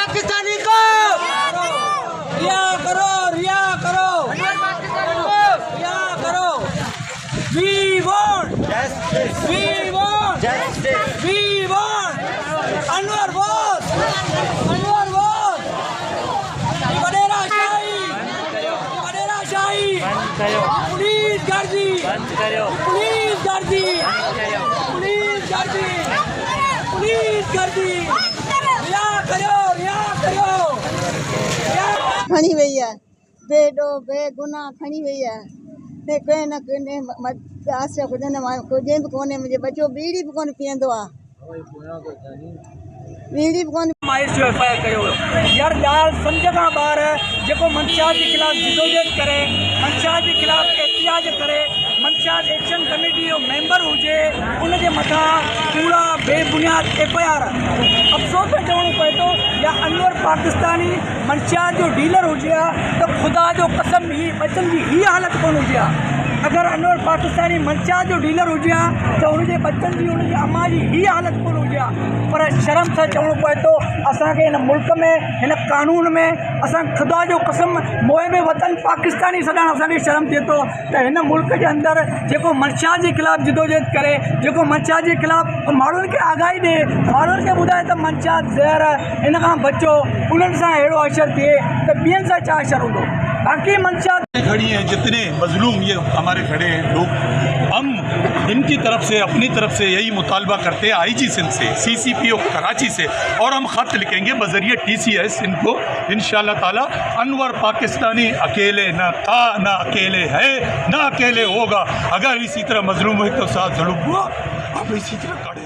पाकिस्तानी को रिहा करो, रिहा करो, रिहा करो। We want justice. We want justice. We want Anwar was. Anwar was. Badera shahi, Badera shahi. Police गर्दी, पुलिस गर्दी, पुलिस गर्दी, पुलिस गर्दी। रिहा करो, रिहा करो। खणी वही है, बेडो बेगुनाह खणी वही है। ते कंहिं न कंहिं आसे ख़ुदि कुझु बि कोन्हे। मुंहिंजो बचो बीड़ी बि कोन पीअंदो आहे, बीड़ी बि कोन। माइस जो एफआईआर कयो वियो यार। ॻाल्हि सम्झ खां ॿार जेको मंशा जे ख़िलाफ़ जिदोजहद करे, मंशा जे ख़िलाफ़ एहतिजाज करे, मंशा एक्शन कमेटी जो मेंबर हुजे, उनजे मथां कूड़ा बेबुनियाद एफआईआर। अफ़सोस में चवणो पए थो या अनवर पाकिस्तानी मंशा जो डीलर हुजे हा त ख़ुदा जो कसम ही बचनि जी हीअ हालत कोन हुजे हा। अगर अनवर पाकिस्तानी मंशा जो डीलर हुजे हा त उनजे बचनि जी, उनजी अम्मा जी हीअ हालत कोन हुजे हा। पर शर्म सां चवणो पए थो असांखे हिन मुल्क में, हिन कानून में, असां ख़ुदा जो कसम मोए में वतन पाकिस्तानी सॾणु असांखे शर्म थिए थो त हिन मुल्क जे अंदरि जेको मंशा जे ख़िलाफ़ जिदोजहद करे, जेको मंशा जे ख़िलाफ़ माण्हुनि खे आगाही ॾिए, माण्हुनि खे ॿुधाए त मंशा ज़हर, इन खां बचो, उन्हनि सां अहिड़ो असरु थिए त ॿियनि सां छा असरु हूंदो। बाक़ी मंशा खड़ी हैं, जितने मजलूम ये हमारे खड़े हैं लोग, हम इनकी तरफ से, अपनी तरफ से यही मुतालबा करते हैं आईजी सिंध से, सीसीपीओ कराची से, और हम ख़त लिखेंगे बजरिए टीसीएस इनको इंशाअल्लाह ताला। अनवर पाकिस्तानी अकेले न था, न अकेले है, न अकेले होगा। अगर इसी तरह मजलूमों के साथ जुल्म हुआ, अब इसी तरह खड़े